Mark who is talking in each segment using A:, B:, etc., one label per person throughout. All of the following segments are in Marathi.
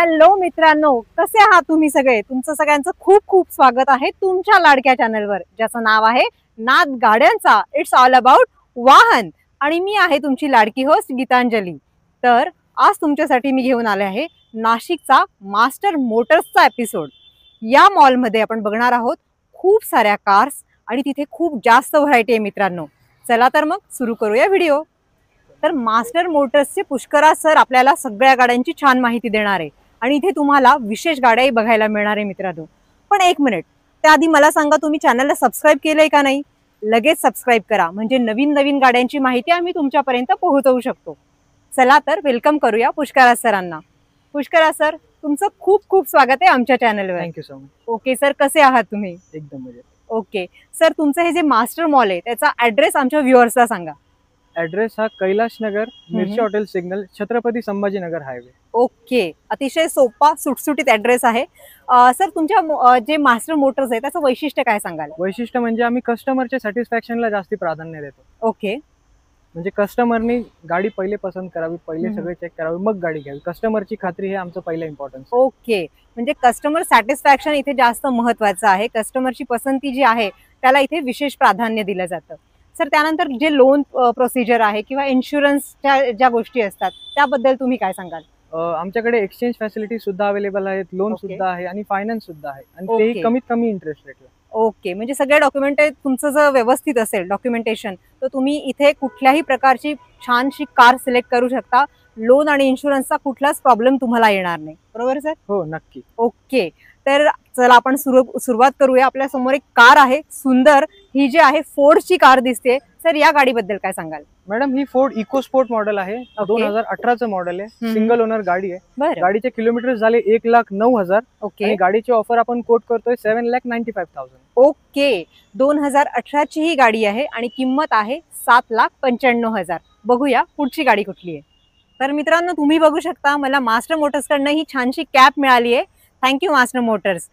A: हॅलो मित्रांनो, कसे आहात तुम्ही सगळे? तुमचं सगळ्यांचं खूप खूप स्वागत आहे तुमच्या लाडक्या चॅनलवर, ज्याचं नाव आहे नाद गाड्यांचा. इट्स ऑल अबाउट वाहन. आणि मी आहे तुमची लाडकी होस्ट गीतांजली. तर आज तुमच्यासाठी मी घेऊन आले आहे नाशिकचा मास्टर मोटर्सचा एपिसोड. या मॉलमध्ये आपण बघणार आहोत खूप साऱ्या कार्स आणि तिथे खूप जास्त व्हरायटी आहे मित्रांनो. चला तर मग सुरू करूया व्हिडिओ. तर मास्टर मोटर्सचे पुष्कराज सर आपल्याला सगळ्या गाड्यांची छान माहिती देणार आहे आणि इथे तुम्हाला विशेष गाड्याही बघायला मिळणार आहे मित्रांनो. पण एक मिनिट, त्याआधी मला सांगा, तुम्ही चॅनलला सबस्क्राईब केलंय का नाही? लगेच सबस्क्राईब करा, म्हणजे नवीन नवीन गाड्यांची माहिती आम्ही तुमच्यापर्यंत पोहोचवू शकतो. चला तर वेलकम करूया पुष्कराज सरांना. पुष्कराज सर, तुमचं खूप खूप स्वागत आहे आमच्या चॅनलवर.
B: Thank you so much.
A: Okay sir, कसे आहात तुम्ही?
B: एकदम मजेत.
A: ओके सर, तुमचं हे जे मास्टर मॉल आहे त्याचा ऍड्रेस आमच्या व्ह्युअर्सला सांगा.
B: ऍड्रेस हा कैलाश नगर, मिर्ची hotel signal, Chhatrapati Sambhajinagar highway.
A: Okay, अतिशय सोपा सुटसुटीत ऍड्रेस आहे. सर, तुमच्या जे मास्टर मोटर्स आहे त्याचं वैशिष्ट्य काय सांगाल?
B: वैशिष्ट्य म्हणजे आम्ही कस्टमरच्या सॅटिस्फॅक्शनला जास्ती प्राधान्य देतो.
A: ओके,
B: म्हणजे कस्टमरनी गाडी पहिले पसंत करावी, पहिले सगळे चेक करावे, मग गाडी घ्यावी. कस्टमरची खात्री हे आमचं पहिलं इम्पॉर्टन्स.
A: ओके, म्हणजे कस्टमर सॅटिस्फॅक्शन इथे जास्त महत्वाचं आहे. कस्टमरची पसंती जी आहे त्याला इथे विशेष प्राधान्य दिलं जातं. सर, त्यानंतर जे लोन प्रोसिजर आहे किंवा इन्शुरन्सच्या ज्या गोष्टी असतात त्याबद्दल तुम्ही काय सांगाल?
B: आमच्याकडे एक्सचेंज फॅसिलिटी सुद्धा अवेलेबल आहेत, लोन
A: ओके.
B: सुद्धा आहे आणि फायनान्स सुद्धा आहे, आणि
A: ओके.
B: तेही कमीत कमी इंटरेस्ट रेटला.
A: ओके, म्हणजे सगळे डॉक्युमेंट तुमचं जर व्यवस्थित असेल डॉक्युमेंटेशन, तर तुम्ही इथे कुठल्याही प्रकारची छानशी कार सिलेक्ट करू शकता. लोन आणि इन्शुरन्सचा कुठलाच प्रॉब्लेम तुम्हाला येणार नाही, बरोबर सर?
B: हो, नक्की.
A: ओके, तर चला आपण सुरुवात करूया. आपल्या समोर एक कार आहे सुंदर, ही जी आहे फोर्डची कार दिसते. सर, या गाडीबद्दल काय सांगाल?
B: मॅडम, ही फोर्ड इको स्पोर्ट मॉडेल आहे. 2018चं मॉडेल आहे. सिंगल ओनर गाडी आहे.
A: बरं.
B: गाडीचे किलोमीटर झाले 1,09,000.
A: ओके,
B: आणि गाडीची ऑफर आपण कोट करतोय 7,95,000.
A: ओके, 2018ची ही गाडी आहे आणि किंमत आहे 7,95,000. बघूया पुढची गाडी कुठली आहे. तर मित्रांनो, तुम्ही बघू शकता मला मास्टर मोटर्सकडनं ही छानशी कॅप मिळाली आहे. Thank you master Motors.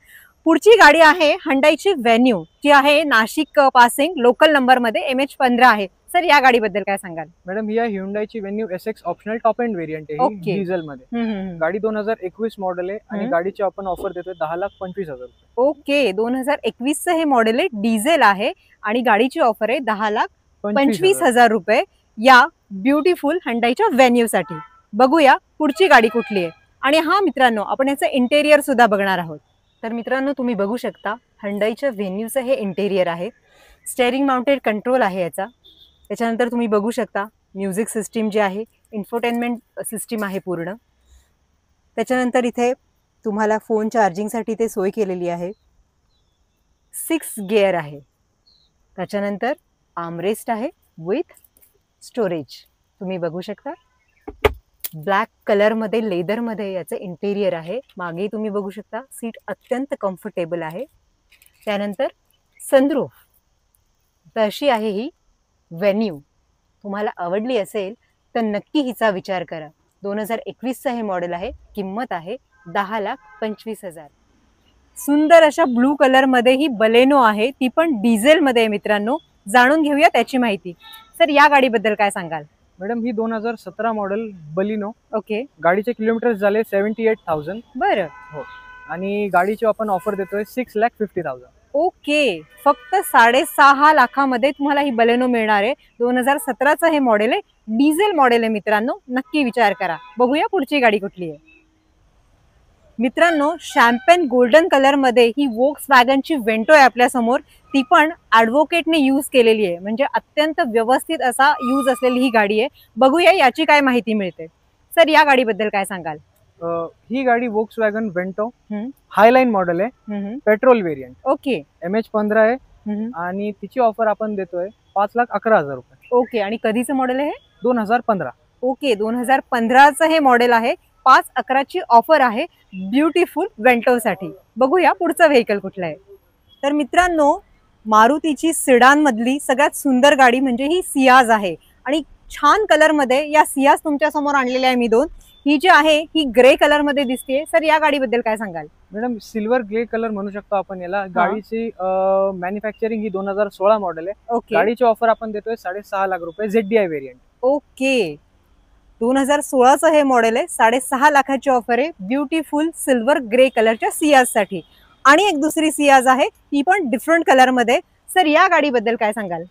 A: पुढची गाडी आहे हंडाईची व्हेन्यू, जी आहे नाशिक पासिंग, लोकल नंबर मध्ये MH15 आहे. सर, या गाडीबद्दल काय सांगाल?
B: मॅडम, ही आहे Hyundaiची venue SX optional top end variant आहे.
A: ओके.
B: डिझेल मध्ये गाडी 2021 मॉडेल आहे आणि गाडीची आपण ऑफर देतोय 10,25,000.
A: ओके, 2021चं हे मॉडेल आहे, डिझेल आहे आणि गाडीची ऑफर आहे 10,25,000 रुपये या ब्युटिफुल हंडाईच्या व्हेन्यू साठी. बघूया पुढची गाडी कुठली आहे. आणि हा मित्रांनो, आपण याचं इंटेरियर सुद्धा बघणार आहोत. तर मित्रांनो, तुम्ही बघू शकता हंडाईच्या व्हेन्यूचं हे इंटेरियर आहे. स्टेअरिंग माउंटेड कंट्रोल आहे याचा. त्याच्यानंतर तुम्ही बघू शकता म्युझिक सिस्टीम जी आहे, इन्फोटेनमेंट सिस्टीम आहे पूर्ण. त्याच्यानंतर इथे तुम्हाला फोन चार्जिंगसाठी ते सोय केलेली आहे. 6 गिअर आहे. त्याच्यानंतर आर्मरेस्ट आहे विथ स्टोरेज. तुम्ही बघू शकता ब्लॅक कलरमध्ये, लेदरमध्ये याचं इंटेरियर आहे. मागे तुम्ही बघू शकता सीट अत्यंत कम्फर्टेबल आहे. त्यानंतर सनरूफ. तर अशी आहे ही व्हेन्यू. तुम्हाला आवडली असेल तर नक्की हिचा विचार करा. 2021चं हे मॉडेल आहे. किंमत आहे 10,25,000. सुंदर अशा ब्लू कलरमध्ये ही बलेनो आहे, ती पण डिझेलमध्ये आहे मित्रांनो. जाणून घेऊया त्याची माहिती. सर, या गाडीबद्दल काय सांगाल?
B: मॅडम, ही 2017 मॉडेल बलिनो.
A: ओके,
B: गाडीचे किलोमीटर झाले 78,000.
A: बरं.
B: हो, आणि गाडीची आपण ऑफर देतोय 6,50,000.
A: ओके, फक्त 6.5 लाखामध्ये तुम्हाला ही बलेनो मिळणार आहे. 2017चं हे मॉडेल आहे, डिझेल मॉडेल आहे मित्रांनो. नक्की विचार करा. बघूया पुढची गाडी कुठली आहे. मित्रांनो, शॅम्पेन गोल्डन कलर मध्ये ही वोक्सवॅगनची वेंटो आहे आपल्या समोर. ती पण ॲडव्होकेटने यूज केलेली आहे, म्हणजे अत्यंत व्यवस्थित असा यूज असलेली ही गाडी आहे. बघूया याची काय माहिती मिळते. सर, या गाडीबद्दल काय सांगाल?
B: ही गाडी वोक्सवॅगन वेंटो हायलाईन मॉडेल आहे, पेट्रोल व्हेरियंट.
A: ओके,
B: MH15 आहे आणि तिची ऑफर आपण देतोय 5,11,000 रुपये.
A: ओके, आणि कधीचं मॉडेल आहे?
B: 2015.
A: ओके, 2015चं हे मॉडेल आहे. 5,11,ची ऑफर आहे ब्युटिफुल वेंटोसाठी. बघूया पुढचं व्हेकल कुठलं आहे. तर मित्रांनो, मारुतीची सिडान मधली सगळ्यात सुंदर गाडी म्हणजे ही सियाज आहे आणि छान कलर मध्ये या सियाज तुमच्या समोर आणलेल्या आहे मी दोन. ही जी आहे ही ग्रे कलर मध्ये दिसते. सर, या गाडीबद्दल काय सांगाल?
B: मॅडम, सिल्वर ग्रे कलर म्हणू शकतो आपण याला. गाडीची मॅन्युफॅक्चरिंग ही 2016 मॉडेल आहे.
A: ओके,
B: गाडीची ऑफर आपण देतोय 6.5 लाख रुपये, ZDI व्हेरियंट.
A: ओके, 2016चं हे मॉडेल आहे. 6.5 लाखाची ऑफर आहे ब्युटिफुल सिल्वर ग्रे कलरच्या सियाज साठी. आणि एक दुसरी सियाज आहे ती पण डिफरंट कलर मध्ये. सर या गाडीबद्दल काय सांगाल?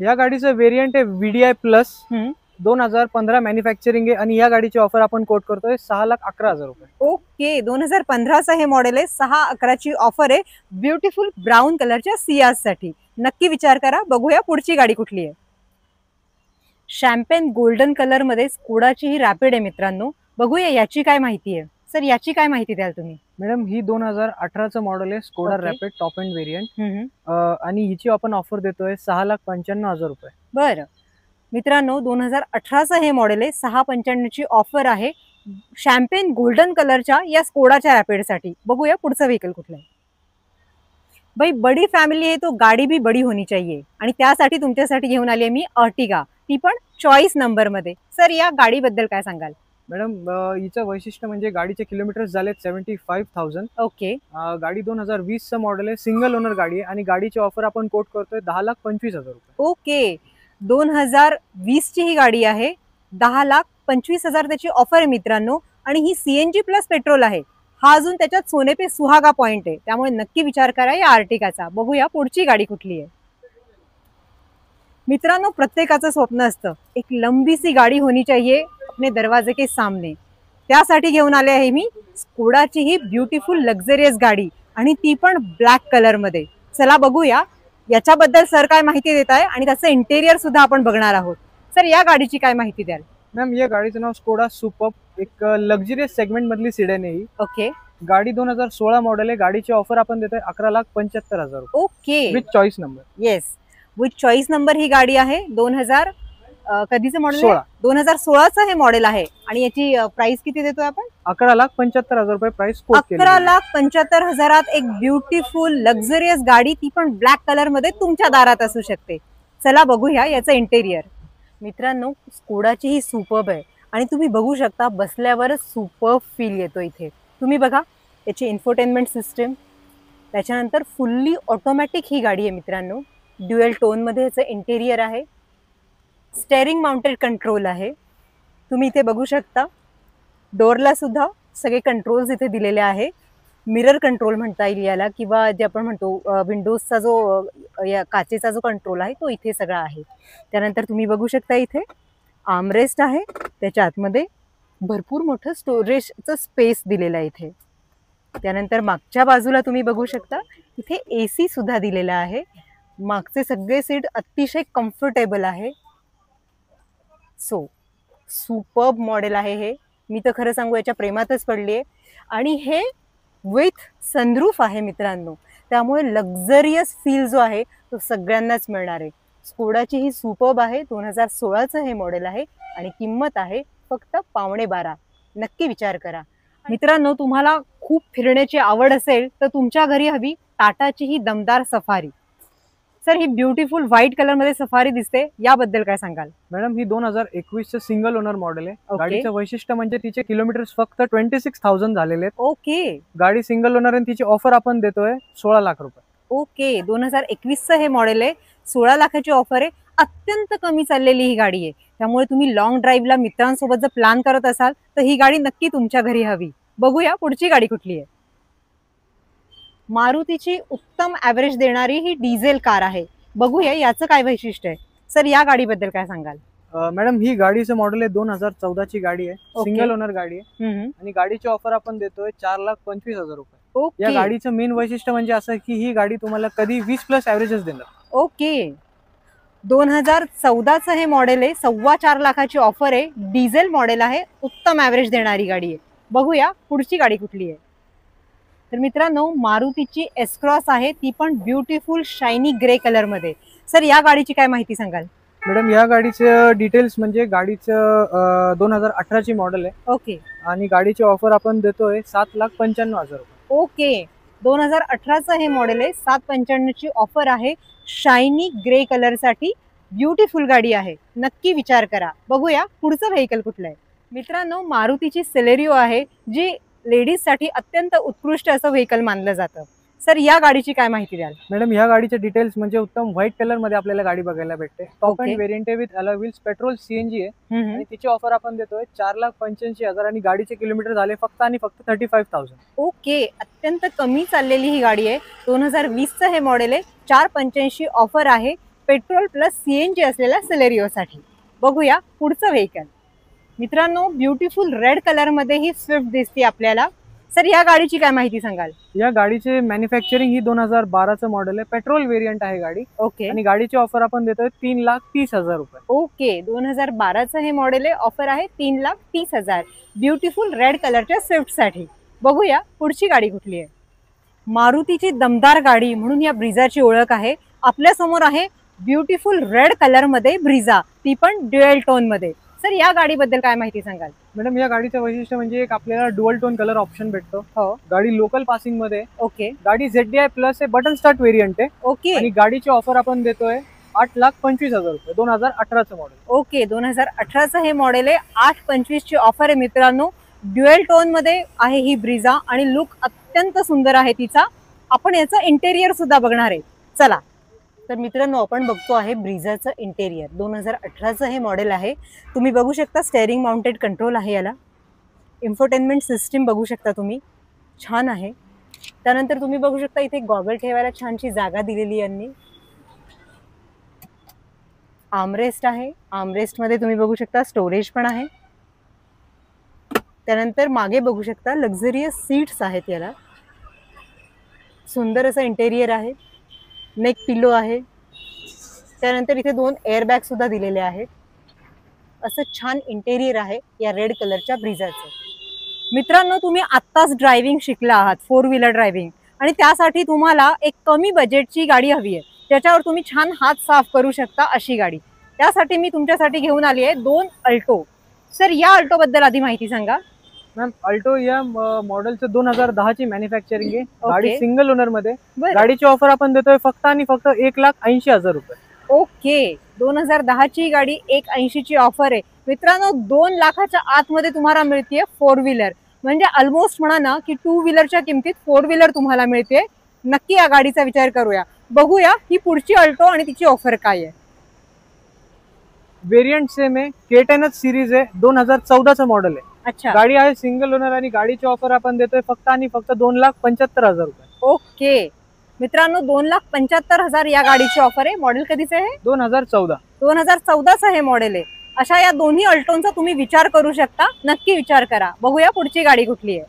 B: या गाडीचं व्हेरियंट आहे VDI प्लस. 2015 मॅन्युफॅक्चरिंग आहे आणि या गाडीची ऑफर आपण कोट करतोय 6,11,000 रुपये.
A: ओके, 2015चं हे मॉडेल आहे. 6,11ची ऑफर आहे ब्युटिफुल ब्राऊन कलरच्या सियाज साठी. नक्की विचार करा. बघूया पुढची गाडी कुठली आहे. शॅम्पेन गोल्डन कलर मध्ये स्कोडाची ही रॅपिड आहे मित्रांनो. बघूया याची काय माहिती आहे. सर याची काय माहिती द्याल तुम्ही?
B: मॅडम ही 2018चं मॉडेल आहे Skoda
A: Okay.
B: Rapid top end variant आणि हिची आपण ऑफर देतोय 6,95,000 रुपये.
A: बरं मित्रांनो, 2018चं हे मॉडेल आहे. 6,95ची ऑफर आहे शॅम्पेन गोल्डन कलरच्या या स्कोडाच्या रॅपिडसाठी. बघूया पुढचं व्हेकल कुठलं आहे. भाई बडी फॅमिली आहे तो गाडी भी बडी होनी चाहिए आणि त्यासाठी तुमच्यासाठी घेऊन आली आहे मी अर्टिगा, ती पण चॉईस नंबर मध्ये. सर या गाडीबद्दल काय सांगाल?
B: मॅडम हिचं वैशिष्ट्य म्हणजे गाडीचे किलोमीटर्स झालेत 75,000.
A: ओके,
B: गाडी 2020चं मॉडेल आहे. सिंगल ओनर गाडी आहे आणि गाडीची ऑफर आपण कोट करतोय 10,25,000 रुपये.
A: ओके. 2020ची ही गाडी आहे. 10,25,000 त्याची ऑफर आहे मित्रांनो. आणि ही CNG प्लस पेट्रोल आहे. हा अजून त्याच्यात सोने पे सुहागा पॉइंट आहे. त्यामुळे नक्की विचार करा या आर्टिकाचा. बघूया पुढची गाडी कुठली आहे. मित्रांनो, प्रत्येकाचं स्वप्न असतं एक लंबी सी गाडी होनी चाहिए अपने दरवाजे के सामने. त्यासाठी घेऊन आले आहे मी स्कोडाची ही ब्युटिफुल लक्झरियस गाडी आणि ती पण ब्लॅक कलर मध्ये. चला बघूया याच्याबद्दल सर काय माहिती देत आहे आणि त्याचं इंटेरियर सुद्धा आपण बघणार आहोत. सर या गाडीची काय माहिती द्याल?
B: मॅम या गाडीचं नाव स्कोडा सुपर, एक लक्झरियस सेगमेंट मधली सिडन आहे ही.
A: ओके,
B: गाडी 2016 मॉडेल आहे. गाडीची ऑफर आपण देतोय 11,75,000 रुपये
A: okay.
B: With choice number.
A: Yes, with choice number ही गाडी आहे. 2000 कधीचं मॉडेल? 2016चं हे मॉडेल आहे. आणि याची प्राइस किती देतोय आपण?
B: 11,75,000 रुपये प्राइस कोट केली.
A: 11,75,000 एक ब्युटिफुल लक्झरियस गाडी, ती पण ब्लॅक कलर मध्ये तुमच्या दारात असू शकते. चला बघूया याचं इंटेरियर. मित्रांनो, स्कोडाची ही सुपर्ब आहे आणि तुम्ही बघू शकता बसल्यावरच सुपर्ब फील येतो इथे. तुम्ही बघा याची इन्फोटेनमेंट सिस्टम, त्याच्यानंतर फुल्ली ऑटोमॅटिक ही गाडी आहे मित्रांनो. ड्युएल टोन मध्ये याचं इंटेरियर आहे. स्टेअरिंग माउंटेड कंट्रोल आहे. तुम्ही इथे बघू शकता डोअरला सुद्धा सगळे कंट्रोल्स इथे दिलेले आहे. मिरर कंट्रोल म्हणता येईल याला, किंवा जे आपण म्हणतो विंडोजचा जो या काचेचा जो कंट्रोल आहे तो इथे सगळा आहे. त्यानंतर तुम्ही बघू शकता इथे आर्मरेस्ट आहे. त्याच्या आतमध्ये भरपूर मोठं स्टोरेजचं स्पेस दिलेलं आहे इथे. त्यानंतर मागच्या बाजूला तुम्ही बघू शकता इथे AC सुद्धा दिलेला आहे. मागचे सगळे सीट अतिशय कम्फर्टेबल आहे. सो सुपर्ब मॉडेल आहे हे. मी तर खरं सांगू याच्या प्रेमातच पडली आहे. आणि हे विथ सनरूफ आहे मित्रांनो, त्यामुळे लक्झरियस फील जो आहे तो सगळ्यांनाच मिळणार आहे. स्कोडाची ही सुपर्ब आहे. 2016चं हे मॉडेल आहे आणि किंमत आहे फक्त 12.25. नक्की विचार करा. मित्रांनो, तुम्हाला खूप फिरण्याची आवड असेल तर तुमच्या घरी हवी टाटाची ही दमदार सफारी. सर ही ब्युटिफुल व्हाईट कलर मध्ये सफारी दिसते, याबद्दल काय सांगाल?
B: मॅडम ही 2021चं सिंगल ओनर मॉडेल आहे.
A: Okay.
B: गाडीचं वैशिष्ट्य म्हणजे तिचे किलोमीटर्स फक्त 26,000 झालेले आहेत.
A: ओके,
B: गाडी सिंगल ओनर आणि तिची ऑफर आपण देतोय 16 लाख रुपये.
A: ओके. 2021चं हे मॉडेल आहे. 16 लाखाची ऑफर आहे. अत्यंत कमी चाललेली ही गाडी आहे. त्यामुळे तुम्ही लॉंग ड्राईव्हला मित्रांसोबत जर प्लॅन करत असाल तर ही गाडी नक्की तुमच्या घरी हवी. बघूया पुढची गाडी कुठली आहे. मारुतीची उत्तम ॲव्हरेज देणारी ही डिझेल कार आहे. बघूया याचं काय वैशिष्ट्य आहे. सर या गाडीबद्दल काय सांगाल?
B: मॅडम ही गाडीचं मॉडेल आहे 2014ची गाडी आहे.
A: Okay.
B: सिंगल ओनर गाडी आहे आणि गाडीची ऑफर आपण देतोय 4,25,000 रुपये. या
A: ओके,
B: गाडीचं मेन वैशिष्ट्य म्हणजे असं की ही गाडी तुम्हाला कधी 20+ ॲव्हरेजेस देणार.
A: ओके. 2014चं हे मॉडेल आहे. 4.25 लाखाची ऑफर आहे. डिझेल मॉडेल आहे. उत्तम ॲव्हरेज देणारी गाडी आहे. बघूया पुढची गाडी कुठली आहे. तर मित्रांनो, मारुतीची S-क्रॉस आहे. ती पण ब्युटिफुल शायनी ग्रे कलर मध्ये. सर या गाडीची काय माहिती सांगाल?
B: मॅडम या गाडीचे डिटेल्स म्हणजे गाडीचं 2018ची मॉडेल आहे.
A: ओके,
B: आणि गाडीची ऑफर आपण देतोय 7,95,000 रुपये.
A: ओके. 2018चं हे मॉडेल आहे. 7,95ची ऑफर आहे. शायनी ग्रे कलर साठी ब्युटिफुल गाडी आहे. नक्की विचार करा. बघूया पुढचं व्हेकल कुठलं आहे. मित्रांनो, मारुतीची सेलेरिओ आहे, जी लेडीजसाठी अत्यंत उत्कृष्ट असं व्हेकल मानलं जातं. सर या गाडीची काय माहिती द्याल?
B: मॅडम ह्या गाडीचे डिटेल्स म्हणजे उत्तम व्हाईट कलर मध्ये आपल्याला गाडी बघायला भेटते. Top
A: Okay.
B: एंड व्हेरियंट आहे with alloy wheels, petrol CNG आहे आणि तिची ऑफर आपण देतोय 4,85,000 आणि गाडीचे किलोमीटर झाले फक्त आणि फक्त 35,000.
A: ओके, अत्यंत कमी चाललेली ही गाडी आहे. 2020चं हे मॉडेल आहे. 4,85 ऑफर आहे पेट्रोल प्लस सीएनजी असलेल्या सेलेरिओसाठी. बघूया पुढचं व्हेकल. मित्रांनो, ब्युटिफुल रेड कलर मध्ये ही स्विफ्ट दिसते आपल्याला. सर या गाडीची काय माहिती सांगाल?
B: या गाडीचे मॅन्युफॅक्चरिंग ही 2012चं मॉडेल आहे. पेट्रोल व्हेरियंट आहे गाडी
A: ओके
B: आणि गाडीची ऑफर आपण देतोय 3,30,000 रुपये.
A: ओके, 2012चं हे मॉडेल आहे. ऑफर आहे 3,30,000 ब्युटिफुल रेड कलरच्या स्विफ्ट साठी. बघूया पुढची गाडी कुठली आहे. मारुतीची दमदार गाडी म्हणून या ब्रिझाची ओळख आहे. आपल्या समोर आहे ब्युटिफुल रेड कलर मध्ये ब्रिझा, ती पण ड्युएल टोन मध्ये. सर या गाडीबद्दल काय माहिती सांगाल?
B: मॅडम या गाडीचं वैशिष्ट्य म्हणजे एक आपल्याला डुअल टोन कलर ऑप्शन भेटतो.
A: हो.
B: गाडी लोकल पासिंग मध्ये.
A: ओके
B: गाडी ZDI प्लस आहे, बटन स्टार्ट व्हेरियंट आहे
A: ओके
B: आणि गाडीची ऑफर आपण देतोय 8,25,000 रुपये. 2018चं मॉडेल.
A: ओके, 2018चं हे मॉडेल आहे. 8,25 ची ऑफर आहे मित्रांनो. ड्युएल टोन मध्ये आहे ही ब्रिझा आणि लुक अत्यंत सुंदर आहे तिचा. आपण याचं इंटेरियर सुद्धा बघणार आहे. चला तर मित्रांनो, आपण बघतो आहे ब्रिझाचं इंटेरियर. 2018चं हे मॉडेल आहे. तुम्ही बघू शकता स्टेअरिंग माउंटेड कंट्रोल आहे याला. इन्फोटेनमेंट सिस्टीम बघू शकता तुम्ही, छान आहे. त्यानंतर तुम्ही बघू शकता इथे गॉगल ठेवायला छानशी जागा दिलेली यांनी. आर्मरेस्ट आहे. आर्मरेस्ट मध्ये तुम्ही बघू शकता स्टोरेज पण आहे. त्यानंतर मागे बघू शकता लक्झरियस सीट्स आहेत याला. सुंदर असं इंटेरियर आहे. नेक पिलो आहे. त्यानंतर इथे 2 एअरबॅग सुद्धा दिलेले आहेत. असं छान इंटेरियर आहे या रेड कलरच्या ब्रिझाचं. मित्रांनो, तुम्ही आत्ताच ड्रायव्हिंग शिकला आहात, 4 व्हीलर ड्रायव्हिंग, आणि त्यासाठी तुम्हाला एक कमी बजेटची गाडी हवी आहे, त्याच्यावर तुम्ही छान हात साफ करू शकता अशी गाडी. त्यासाठी मी तुमच्यासाठी घेऊन आली आहे 2 अल्टो. सर या अल्टो बद्दल आधी माहिती सांगा.
B: मॅम अल्टो या मॉडेलचं 2010ची मॅन्युफॅक्चरिंग आहे. गाडी सिंगल ओनर मध्ये. गाडीची ऑफर आपण देतोय फक्त आणि फक्त 1,80,000 रुपये.
A: ओके, 2010ची गाडी 1,80 ची ऑफर आहे मित्रांनो. 2 लाखाच्या आतमध्ये तुम्हाला मिळते 4 व्हीलर, म्हणजे ऑलमोस्ट म्हणा ना की 2 व्हीलरच्या किमतीत 4 व्हीलर तुम्हाला मिळते. नक्की या गाडीचा विचार करूया. बघूया ही पुढची अल्टो आणि तिची ऑफर काय आहे.
B: व्हेरियंट सेम आहे. K10 सिरीज आहे. 2014चं मॉडेल आहे.
A: अच्छा,
B: गाडी आहे सिंगल ओनर आणि गाडीची ऑफर आपण देतोय फक्त आणि फक्त 2,75,000 रुपये.
A: ओके मित्रांनो, 2,75,000 या गाडीची ऑफर आहे. मॉडेल कधीचं आहे?
B: 2014.
A: 2014चं हे मॉडेल आहे. अशा या दोन्ही अल्टोंचा तुम्ही विचार करू शकता. नक्की विचार करा. बघूया पुढची गाडी कुठली आहे.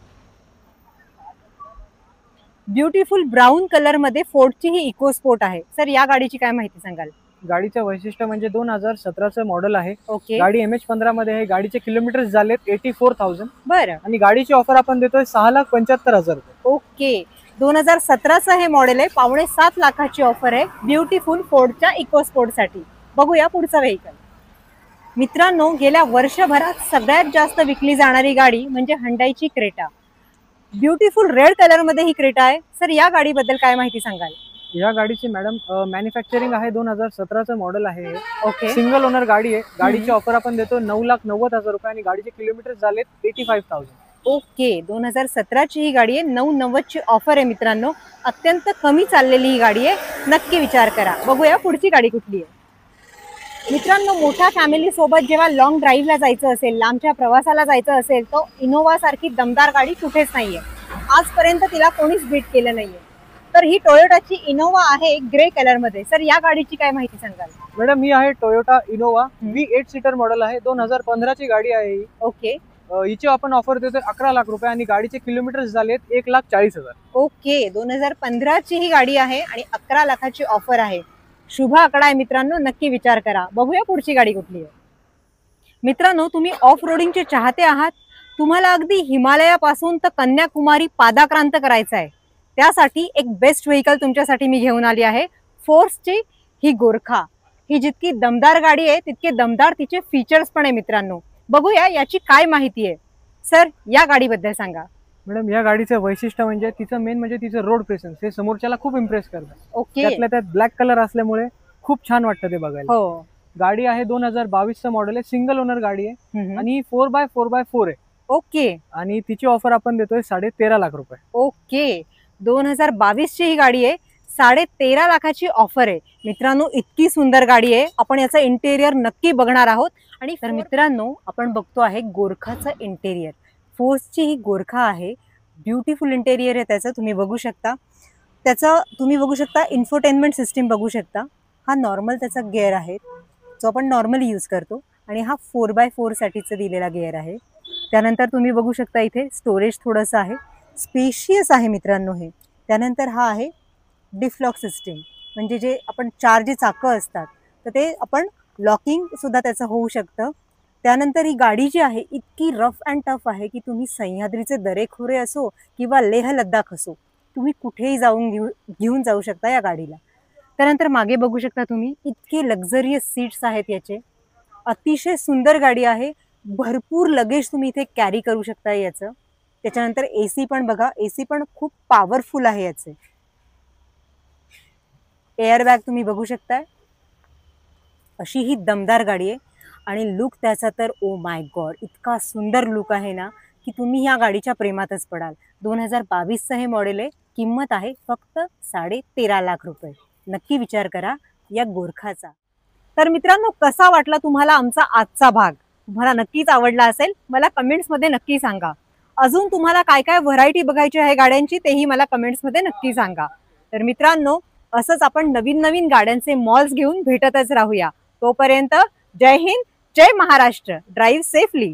A: ब्युटिफुल ब्राऊन कलर मध्ये फोर्डची ही इको स्पोर्ट आहे. सर या गाडीची काय माहिती सांगाल?
B: गाडीचं वैशिष्ट्य म्हणजे 2017चं मॉडेल आहे.
A: ओके,
B: गाडी MH15 मध्ये आहे. गाडीचे किलोमीटर झालेत 84,000
A: बरं.
B: आणि गाडीची ऑफर आपण देतोय 6,75,000 रुपये.
A: ओके, 2017चं हे मॉडेल आहे. 6.25 लाखाची ऑफर आहे ब्युटिफुल फोर्डच्या इको स्पोर्ट साठी. बघूया पुढचा व्हेकल. मित्रांनो, गेल्या वर्षभरात सगळ्यात जास्त विकली जाणारी गाडी म्हणजे Hyundaiची क्रेटा. ब्युटिफुल रेड कलर मध्ये ही क्रेटा आहे. सर या गाडीबद्दल काय माहिती सांगाल?
B: या गाडीची मॅडम मॅन्युफॅक्चरिंग आहे. 2017चं मॉडेल आहे.
A: ओके,
B: सिंगल ओनर गाडी आहे. गाडीची ऑफर आपण देतो 9,90,000 रुपये आणि गाडीचे किलोमीटर झालेत 85,000.
A: ओके, 2017ची ही गाडी आहे. 990ची ऑफर आहे मित्रांनो. अत्यंत कमी चाललेली ही गाडी आहे. नक्की विचार करा. बघूया पुढची गाडी कुठली आहे. मित्रांनो, मोठ्या फॅमिली सोबत जेव्हा लॉंग ड्राईव्हला जायचं असेल, लांबच्या प्रवासाला जायचं असेल, तर इनोव्हा सारखी दमदार गाडी कुठेच नाहीये. आजपर्यंत तिला कोणीच बीट केलं नाहीये. तर ही टोयोटाची इनोव्हा आहे ग्रे कलर मध्ये. सर या गाडीची काय माहिती सांगाल?
B: मॅडम ही आहे Toyota Innova. V8 seater model आहे. 2015ची गाडी आहे ही.
A: ओके,
B: हिची आपण ऑफर देतोय 11 लाख रुपये आणि गाडीचे किलोमीटर झालेत 1,40,000.
A: ओके, 2015ची ही गाडी आहे आणि 11 लाखाची ऑफर आहे. शुभ आकडा आहे मित्रांनो. नक्की विचार करा. बघूया पुढची गाडी कुठली आहे. मित्रांनो, तुम्ही ऑफ रोडिंगचे चाहते आहात. तुम्हाला अगदी हिमालयापासून तर कन्याकुमारी पादाक्रांत करायचं आहे. त्यासाठी एक बेस्ट व्हेकल तुमच्यासाठी मी घेऊन आली आहे. फोर्सची ही गोरखा. ही जितकी दमदार गाडी आहे तितके दमदार तिचे फीचर्स पण आहे मित्रांनो. बघूया याची काय माहिती आहे. सर या गाडीबद्दल सांगा.
B: मॅडम या गाडीचं वैशिष्ट्य म्हणजे तिचं मेन म्हणजे तिचं रोड प्रेझन्स हे समोरच्याला खूप इम्प्रेस करतं.
A: ओके,
B: त्यातल्या त्यात ब्लॅक कलर असल्यामुळे खूप छान वाटतं ते बघायला.
A: हो.
B: गाडी आहे 2022चं मॉडेल आहे. सिंगल ओनर गाडी आहे आणि 4x4x4 आहे.
A: ओके,
B: आणि तिची ऑफर आपण देतोय 13.5 लाख रुपये.
A: ओके, 2022 ची ही गाडी आहे. 13.5 लाखाची ऑफर आहे मित्रांनो. इतकी सुंदर गाडी आहे. आपण याचं इंटेरियर नक्की बघणार आहोत. आणि तर मित्रांनो, आपण बघतो आहे गोरखाचं इंटेरियर. फोर्सची ही गोरखा आहे. ब्युटिफुल इंटेरियर आहे त्याचं. तुम्ही बघू शकता इन्फोटेनमेंट सिस्टीम बघू शकता. हा नॉर्मल त्याचा गिअर आहे जो आपण नॉर्मली यूज करतो, आणि हा 4x4 साठीचा दिलेला गिअर आहे. त्यानंतर तुम्ही बघू शकता इथे स्टोरेज थोडंसं आहे. स्पेशियस आहे मित्रांनो हे. त्यानंतर हा आहे डिफ्लॉक सिस्टीम, म्हणजे जे आपण जे चाकं असतात तर ते आपण लॉकिंग सुद्धा त्याचं होऊ शकतं. त्यानंतर ही गाडी जी आहे इतकी रफ अँड टफ आहे की तुम्ही सह्याद्रीचे दरेखोरे असो किंवा लेह लद्दाख असो, तुम्ही कुठेही घेऊन जाऊ शकता या गाडीला. त्यानंतर मागे बघू शकता तुम्ही इतके लक्झरियस सीट्स आहेत याचे. अतिशय सुंदर गाडी आहे. भरपूर लगेज तुम्ही इथे कॅरी करू शकता याचं. त्याच्यानंतर एसी पण बघा, एसी पण खूप पॉवरफुल आहे याचे. एअरबॅग तुम्ही बघू शकताय. अशी ही दमदार गाडी आहे. आणि लुक त्याचा तर ओ माय गॉड, इतका सुंदर लुक आहे ना की तुम्ही या गाडीच्या प्रेमातच पडाल. 2022चं हे मॉडेल आहे. किंमत आहे फक्त 13.5 लाख रुपये. नक्की विचार करा या गोरखाचा. तर मित्रांनो, कसा वाटला तुम्हाला आमचा आजचा भाग? तुम्हाला नक्कीच आवडला असेल. मला कमेंट्समध्ये नक्की सांगा. अजून तुम्हाला काय काय व्हरायटी बघायची आहे गाड्यांची तेही मला कमेंट्समध्ये नक्की सांगा. तर मित्रांनो, असंच आपण नवीन नवीन गाड्यांचे मॉल्स घेऊन भेटतच राहूया. तोपर्यंत जय हिंद, जय महाराष्ट्र. Drive safely.